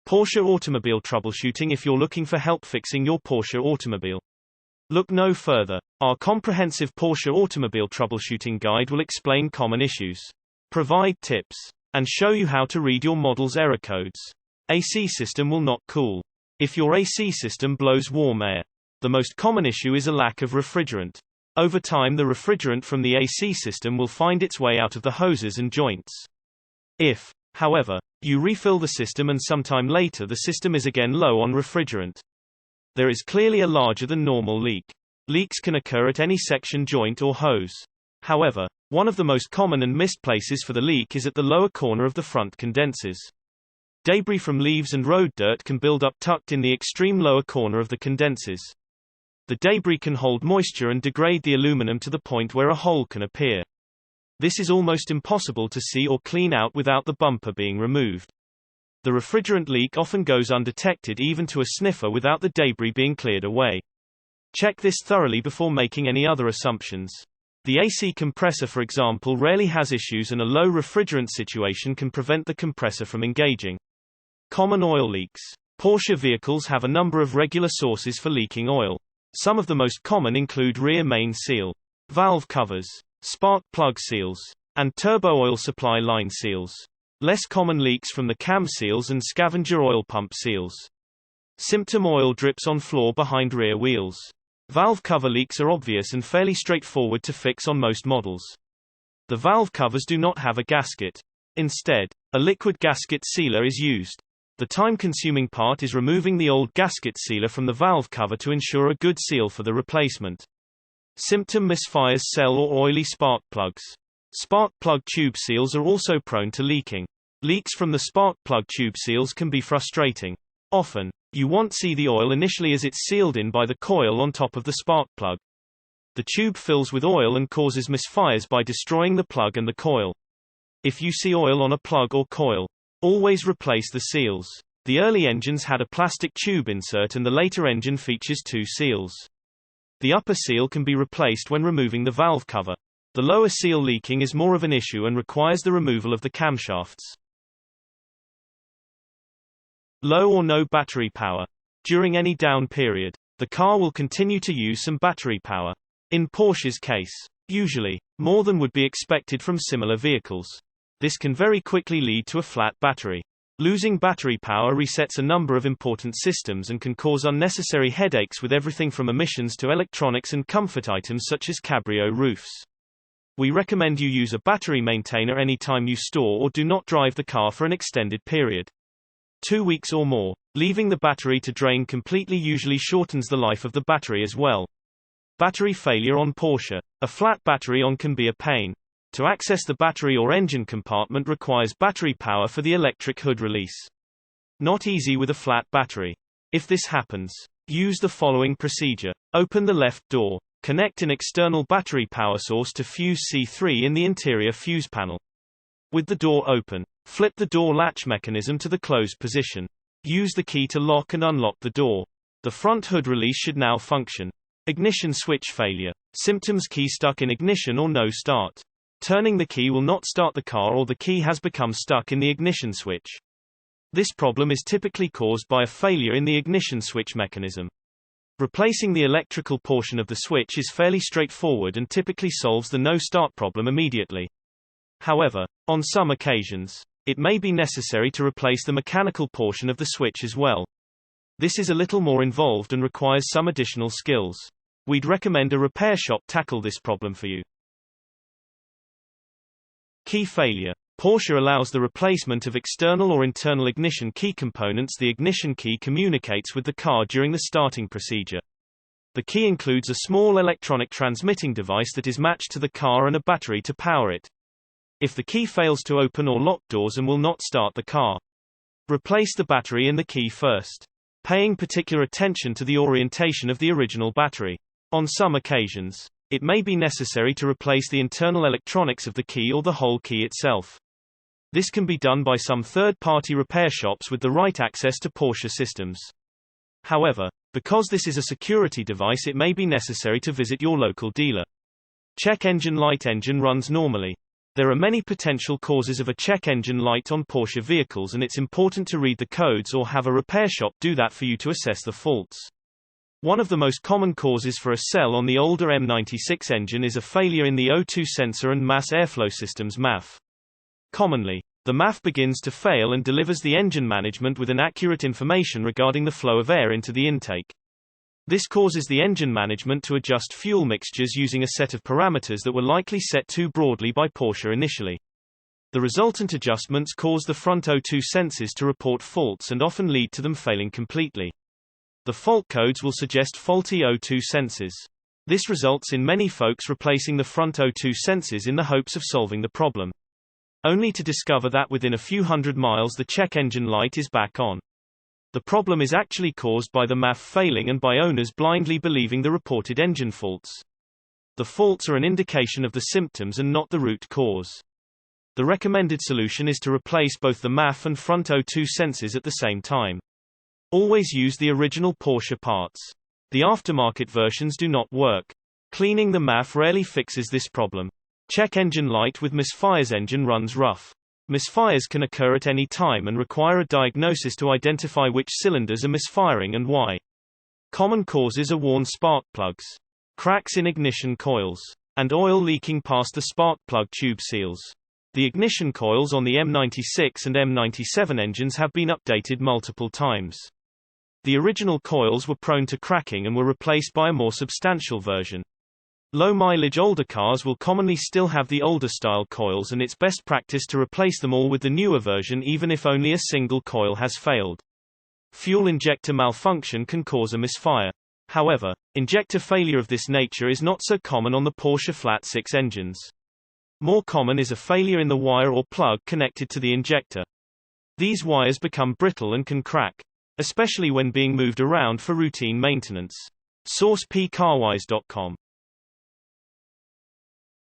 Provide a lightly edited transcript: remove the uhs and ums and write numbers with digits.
Porsche Automobile Troubleshooting. If you're looking for help fixing your Porsche automobile, look no further. Our comprehensive Porsche Automobile Troubleshooting Guide will explain common issues, provide tips, and show you how to read your model's error codes. AC system will not cool. If your AC system blows warm air, the most common issue is a lack of refrigerant. Over time, the refrigerant from the AC system will find its way out of the hoses and joints. If, however, you refill the system and sometime later the system is again low on refrigerant, there is clearly a larger than normal leak. Leaks can occur at any section, joint, or hose. However, one of the most common and missed places for the leak is at the lower corner of the front condensers. Debris from leaves and road dirt can build up tucked in the extreme lower corner of the condensers. The debris can hold moisture and degrade the aluminum to the point where a hole can appear. This is almost impossible to see or clean out without the bumper being removed. The refrigerant leak often goes undetected even to a sniffer without the debris being cleared away. Check this thoroughly before making any other assumptions. The AC compressor, for example, rarely has issues, and a low refrigerant situation can prevent the compressor from engaging. Common oil leaks. Porsche vehicles have a number of regular sources for leaking oil. Some of the most common include rear main seal, valve covers, spark plug seals, and turbo oil supply line seals. Less common leaks from the cam seals and scavenger oil pump seals. Symptom: oil drips on floor behind rear wheels. Valve cover leaks are obvious and fairly straightforward to fix on most models. The valve covers do not have a gasket. Instead, a liquid gasket sealer is used. The time-consuming part is removing the old gasket sealer from the valve cover to ensure a good seal for the replacement. Symptom: misfires cell or oily spark plugs. Spark plug tube seals are also prone to leaking. Leaks from the spark plug tube seals can be frustrating. Often, you won't see the oil initially as it's sealed in by the coil on top of the spark plug. The tube fills with oil and causes misfires by destroying the plug and the coil. If you see oil on a plug or coil, always replace the seals. The early engines had a plastic tube insert and the later engine features two seals. The upper seal can be replaced when removing the valve cover. The lower seal leaking is more of an issue and requires the removal of the camshafts. Low or no battery power. During any down period, the car will continue to use some battery power. In Porsche's case, usually, more than would be expected from similar vehicles. This can very quickly lead to a flat battery. Losing battery power resets a number of important systems and can cause unnecessary headaches with everything from emissions to electronics and comfort items such as cabrio roofs. We recommend you use a battery maintainer anytime you store or do not drive the car for an extended period. 2 weeks or more. Leaving the battery to drain completely usually shortens the life of the battery as well. Battery failure on Porsche. A flat battery on can be a pain. To access the battery or engine compartment requires battery power for the electric hood release. Not easy with a flat battery. If this happens, use the following procedure. Open the left door. Connect an external battery power source to fuse C3 in the interior fuse panel. With the door open, flip the door latch mechanism to the closed position. Use the key to lock and unlock the door. The front hood release should now function. Ignition switch failure. Symptoms: key stuck in ignition or no start. Turning the key will not start the car, or the key has become stuck in the ignition switch. This problem is typically caused by a failure in the ignition switch mechanism. Replacing the electrical portion of the switch is fairly straightforward and typically solves the no start problem immediately. However, on some occasions, it may be necessary to replace the mechanical portion of the switch as well. This is a little more involved and requires some additional skills. We'd recommend a repair shop tackle this problem for you. Key failure. Porsche allows the replacement of external or internal ignition key components. The ignition key communicates with the car during the starting procedure. The key includes a small electronic transmitting device that is matched to the car and a battery to power it. If the key fails to open or lock doors and will not start the car, replace the battery and the key first, paying particular attention to the orientation of the original battery. On some occasions, it may be necessary to replace the internal electronics of the key or the whole key itself. This can be done by some third-party repair shops with the right access to Porsche systems. However, because this is a security device, it may be necessary to visit your local dealer. Check engine light. Engine runs normally. There are many potential causes of a check engine light on Porsche vehicles, and it's important to read the codes or have a repair shop do that for you to assess the faults. One of the most common causes for a cell on the older M96 engine is a failure in the O2 sensor and mass airflow systems MAF. Commonly, the MAF begins to fail and delivers the engine management with inaccurate information regarding the flow of air into the intake. This causes the engine management to adjust fuel mixtures using a set of parameters that were likely set too broadly by Porsche initially. The resultant adjustments cause the front O2 sensors to report faults and often lead to them failing completely. The fault codes will suggest faulty O2 sensors. This results in many folks replacing the front O2 sensors in the hopes of solving the problem, only to discover that within a few hundred miles the check engine light is back on. The problem is actually caused by the MAF failing and by owners blindly believing the reported engine faults. The faults are an indication of the symptoms and not the root cause. The recommended solution is to replace both the MAF and front O2 sensors at the same time. Always use the original Porsche parts. The aftermarket versions do not work. Cleaning the MAF rarely fixes this problem. Check engine light with misfires. Engine runs rough. Misfires can occur at any time and require a diagnosis to identify which cylinders are misfiring and why. Common causes are worn spark plugs, cracks in ignition coils, and oil leaking past the spark plug tube seals. The ignition coils on the M96 and M97 engines have been updated multiple times. The original coils were prone to cracking and were replaced by a more substantial version. Low-mileage older cars will commonly still have the older style coils, and it's best practice to replace them all with the newer version even if only a single coil has failed. Fuel injector malfunction can cause a misfire. However, injector failure of this nature is not so common on the Porsche Flat 6 engines. More common is a failure in the wire or plug connected to the injector. These wires become brittle and can crack, especially when being moved around for routine maintenance. Source: pcarwise.com